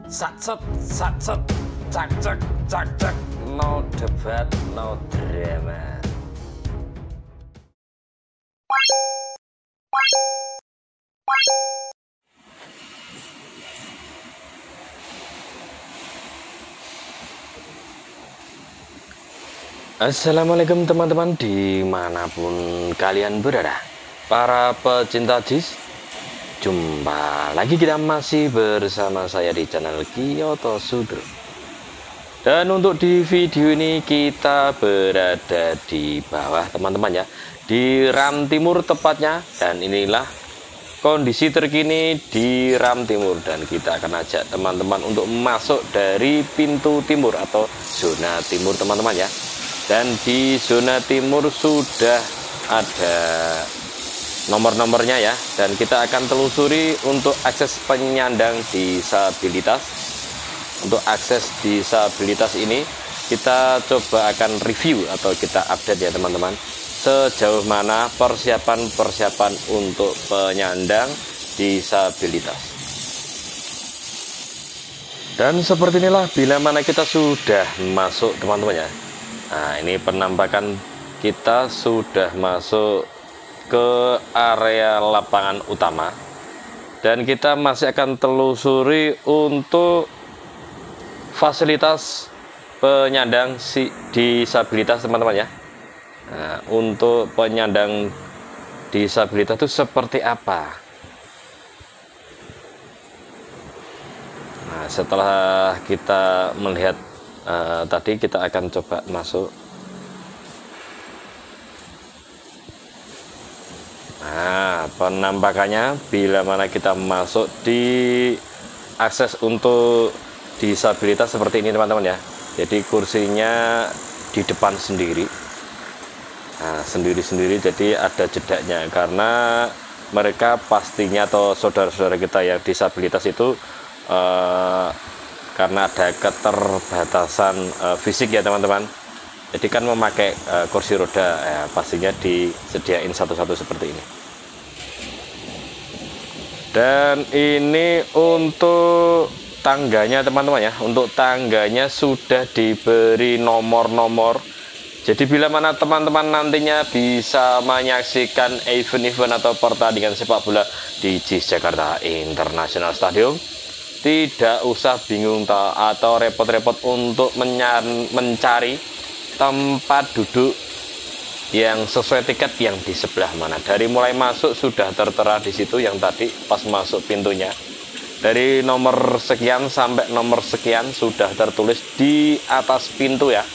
Satset, satset, cak cak, cak cak. No debat, no drama. Assalamualaikum teman-teman dimanapun kalian berada, para pecinta JIS. Jumpa lagi, kita masih bersama saya di channel Kyoto Sudro. Dan untuk di video ini kita berada di bawah teman-teman ya, di Ram Timur tepatnya. Dan inilah kondisi terkini di Ram Timur, dan kita akan ajak teman-teman untuk masuk dari pintu timur atau zona timur teman-teman ya. Dan di zona timur sudah ada nomor-nomornya ya, dan kita akan telusuri untuk akses penyandang disabilitas. Untuk akses disabilitas ini kita coba akan review atau kita update ya teman-teman, sejauh mana persiapan untuk penyandang disabilitas. Dan seperti inilah bila mana kita sudah masuk teman-teman ya. Nah, ini penampakan kita sudah masuk ke area lapangan utama, dan kita masih akan telusuri untuk fasilitas penyandang disabilitas teman-teman ya. Nah, untuk penyandang disabilitas itu seperti apa? Nah, setelah kita melihat tadi, kita akan coba masuk. Nah, penampakannya bila mana kita masuk di akses untuk disabilitas seperti ini teman-teman ya. Jadi kursinya di depan sendiri. Nah, sendiri-sendiri, jadi ada jedaknya, karena mereka pastinya atau saudara-saudara kita yang disabilitas itu karena ada keterbatasan fisik ya teman-teman. Jadi kan memakai kursi roda ya, pastinya disediain satu-satu seperti ini. Dan ini untuk tangganya teman-teman ya. Untuk tangganya sudah diberi nomor-nomor. Jadi bila mana teman-teman nantinya bisa menyaksikan event-event atau pertandingan sepak bola di JIS Jakarta International Stadium, tidak usah bingung atau repot-repot untuk mencari tempat duduk yang sesuai tiket yang di sebelah mana. Dari mulai masuk sudah tertera di situ yang tadi pas masuk pintunya. Dari nomor sekian sampai nomor sekian sudah tertulis di atas pintu ya.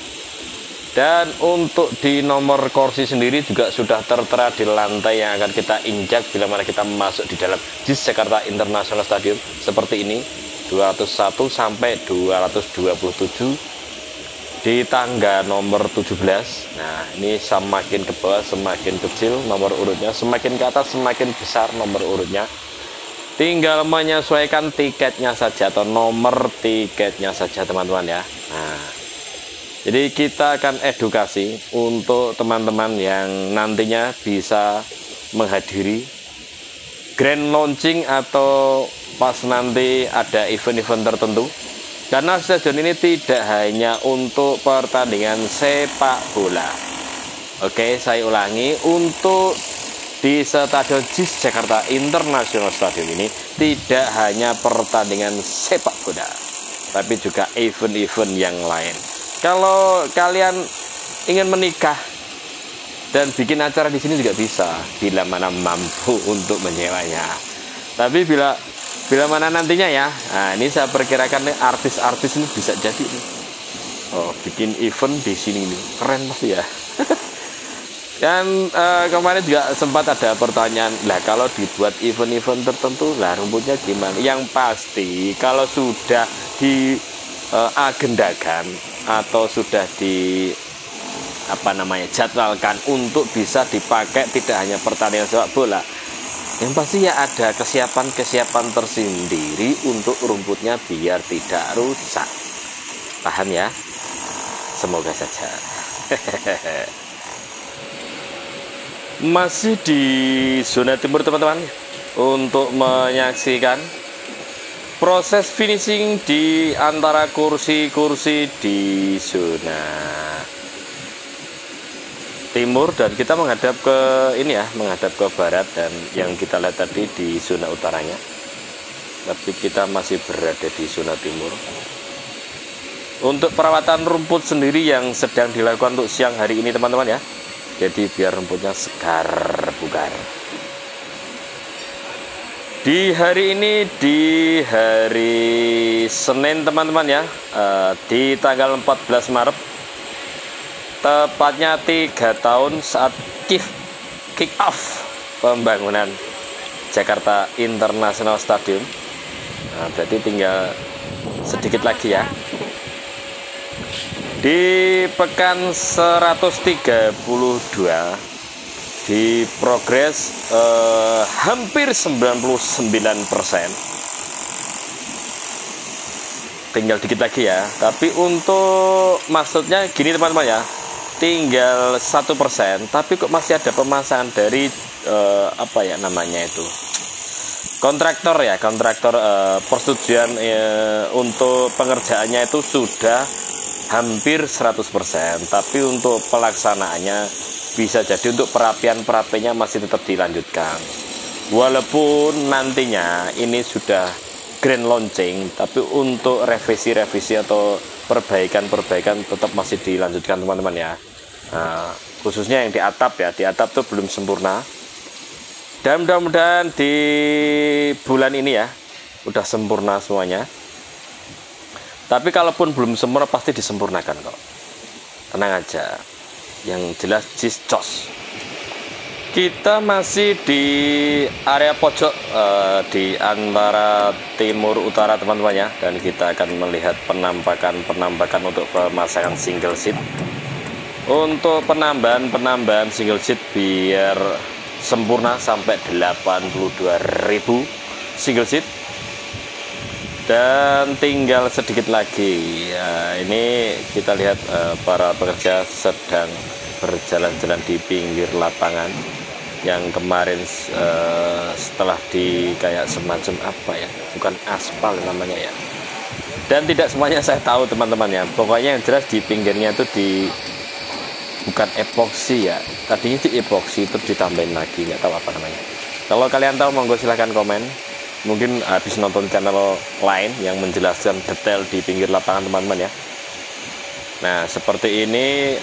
Dan untuk di nomor kursi sendiri juga sudah tertera di lantai yang akan kita injak bila mana kita masuk di dalam JIS Jakarta International Stadium seperti ini, 201 sampai 227 di tangga nomor 17. Nah, ini semakin ke bawah semakin kecil nomor urutnya, semakin ke atas semakin besar nomor urutnya. Tinggal menyesuaikan tiketnya saja atau nomor tiketnya saja teman-teman ya. Nah, jadi kita akan edukasi untuk teman-teman yang nantinya bisa menghadiri grand launching atau pas nanti ada event-event tertentu. Karena stadion ini tidak hanya untuk pertandingan sepak bola. Oke, saya ulangi, untuk di Stadion JIS Jakarta International Stadium ini tidak hanya pertandingan sepak bola, tapi juga event-event yang lain. Kalau kalian ingin menikah dan bikin acara di sini juga bisa, bila mana mampu untuk menyewanya. Tapi bila mana nantinya ya, nah ini saya perkirakan nih artis-artis ini bisa jadi nih. Oh, bikin event di sini nih, keren pasti ya. Dan kemarin juga sempat ada pertanyaan, lah kalau dibuat event-event tertentu, lah rumputnya gimana? Yang pasti kalau sudah diagendakan atau sudah jadwalkan untuk bisa dipakai tidak hanya pertandingan sepak bola, yang pasti ya ada kesiapan tersendiri untuk rumputnya biar tidak rusak. Paham ya? Semoga saja. Masih di zona timur teman-teman, untuk menyaksikan proses finishing di antara kursi-kursi di zona timur, dan kita menghadap ke ini ya, menghadap ke barat, dan yang kita lihat tadi di zona utaranya, tapi kita masih berada di zona timur. Untuk perawatan rumput sendiri yang sedang dilakukan untuk siang hari ini teman-teman ya, jadi biar rumputnya segar bugar. Di hari ini, di hari Senin teman-teman ya, di tanggal 14 Maret, tepatnya 3 tahun saat kick off pembangunan Jakarta International Stadium. Nah, berarti tinggal sedikit lagi ya. Di pekan 132 di progres hampir 99%, tinggal dikit lagi ya. Tapi untuk maksudnya gini teman-teman ya, tinggal 1%, tapi kok masih ada pemasangan dari apa ya namanya itu, kontraktor ya, kontraktor persetujuan untuk pengerjaannya itu sudah hampir 100%, tapi untuk pelaksanaannya bisa jadi untuk perapian-perapiannya masih tetap dilanjutkan. Walaupun nantinya ini sudah grand launching, tapi untuk revisi-revisi atau perbaikan-perbaikan tetap masih dilanjutkan teman-teman ya. Nah, khususnya yang di atap ya, di atap tuh belum sempurna. Dan mudah-mudahan di bulan ini ya udah sempurna semuanya. Tapi kalaupun belum sempurna pasti disempurnakan kok. Tenang aja. Yang jelas cos. Kita masih di area pojok di antara timur utara teman-teman ya, dan kita akan melihat penampakan untuk pemasangan single seat. Untuk penambahan single seat biar sempurna sampai 82.000 single seat, dan tinggal sedikit lagi ya. Ini kita lihat para pekerja sedang berjalan-jalan di pinggir lapangan yang kemarin setelah di kayak semacam apa ya, bukan aspal namanya ya, dan tidak semuanya saya tahu teman-teman ya. Pokoknya yang jelas di pinggirnya itu bukan epoksi ya, tadinya itu epoksi terus ditambahin lagi, nggak tahu apa namanya. Kalau kalian tahu monggo silahkan komen. Mungkin habis nonton channel lain yang menjelaskan detail di pinggir lapangan teman-teman ya. Nah, seperti ini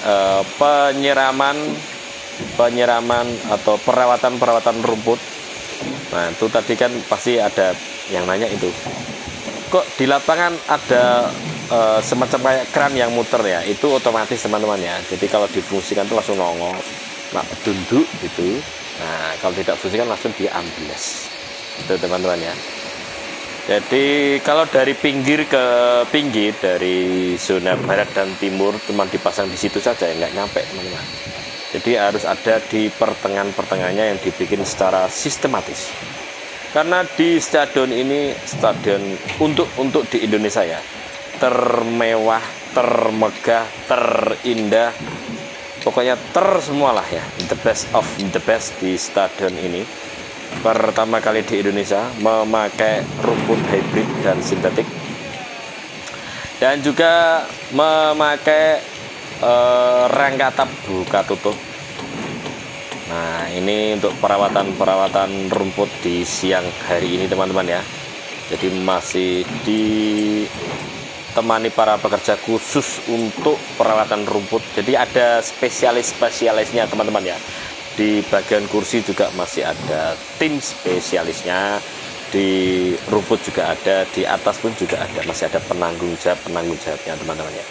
penyiraman atau perawatan rumput. Nah, itu tadi kan pasti ada yang nanya itu, kok di lapangan ada semacam kayak keran yang muter ya. Itu otomatis teman-teman ya, jadi kalau difungsikan itu langsung nongol, nah tunduk gitu. Nah, kalau tidak fungsikan langsung diambles itu teman-teman ya. Jadi kalau dari pinggir ke pinggir, dari zona barat dan timur cuma dipasang di situ saja ya, nggak nyampe teman-teman. Jadi harus ada di pertengahan-pertengahannya yang dibikin secara sistematis. Karena di stadion ini, stadion untuk di Indonesia ya, termewah, termegah, terindah, pokoknya semualah ya, the best of the best di stadion ini. Pertama kali di Indonesia memakai rumput hybrid dan sintetik, dan juga memakai rangka atap buka tutup. Nah, ini untuk perawatan rumput di siang hari ini teman-teman ya. Jadi masih ditemani para pekerja khusus untuk perawatan rumput. Jadi ada spesialisnya teman-teman ya. Di bagian kursi juga masih ada tim spesialisnya, di rumput juga ada, di atas pun juga ada, masih ada penanggung jawabnya teman-teman ya.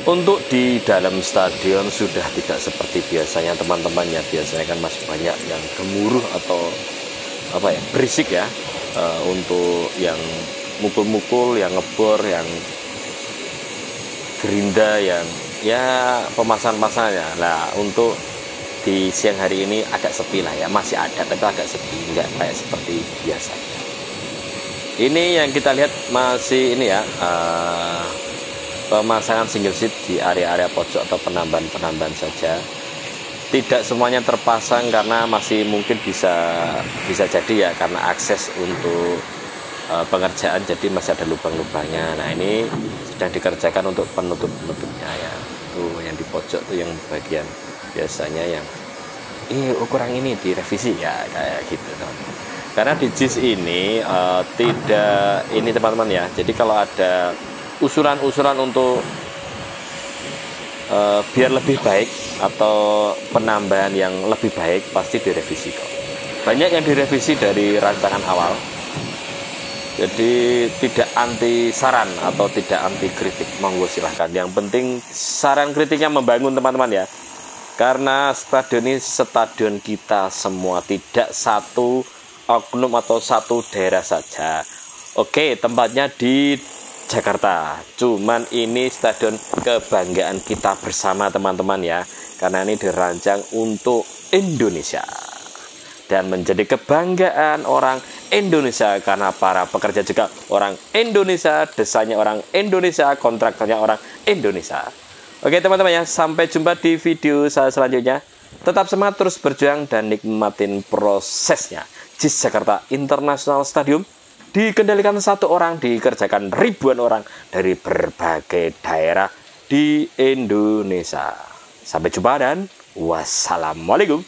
Untuk di dalam stadion sudah tidak seperti biasanya teman-teman ya. Biasanya kan masih banyak yang gemuruh atau apa ya, berisik ya, untuk yang mukul-mukul, yang ngebor, yang gerinda, yang ya pemasangan-pemasangannya. Nah, untuk di siang hari ini agak sepi lah ya, masih ada tapi agak sepi, nggak kayak seperti biasanya. Ini yang kita lihat masih ini ya, pemasangan single seat di area-area pojok atau penambahan-penambahan saja. Tidak semuanya terpasang karena masih mungkin bisa jadi ya karena akses untuk pengerjaan, jadi masih ada lubang-lubangnya. Nah ini sedang dikerjakan untuk penutup-penutupnya ya. Tuh yang di pojok tuh yang bagian biasanya yang ukuran ini direvisi ya kayak gitu teman-teman. Karena di JIS ini tidak ini teman-teman ya. Jadi kalau ada usulan-usulan untuk biar lebih baik atau penambahan yang lebih baik pasti direvisi kok. Banyak yang direvisi dari rancangan awal. Jadi tidak anti saran atau tidak anti kritik, monggo silahkan. Yang penting saran kritiknya membangun teman-teman ya. Karena stadion ini stadion kita semua, tidak satu oknum atau satu daerah saja. Oke, tempatnya di Jakarta, cuman ini stadion kebanggaan kita bersama teman-teman ya, karena ini dirancang untuk Indonesia dan menjadi kebanggaan orang Indonesia karena para pekerja juga orang Indonesia, desainnya orang Indonesia, kontraktornya orang Indonesia. Oke teman-teman ya, sampai jumpa di video saya selanjutnya. Tetap semangat, terus berjuang dan nikmatin prosesnya. JIS Jakarta International Stadium dikendalikan satu orang, dikerjakan ribuan orang dari berbagai daerah di Indonesia. Sampai jumpa dan wassalamualaikum.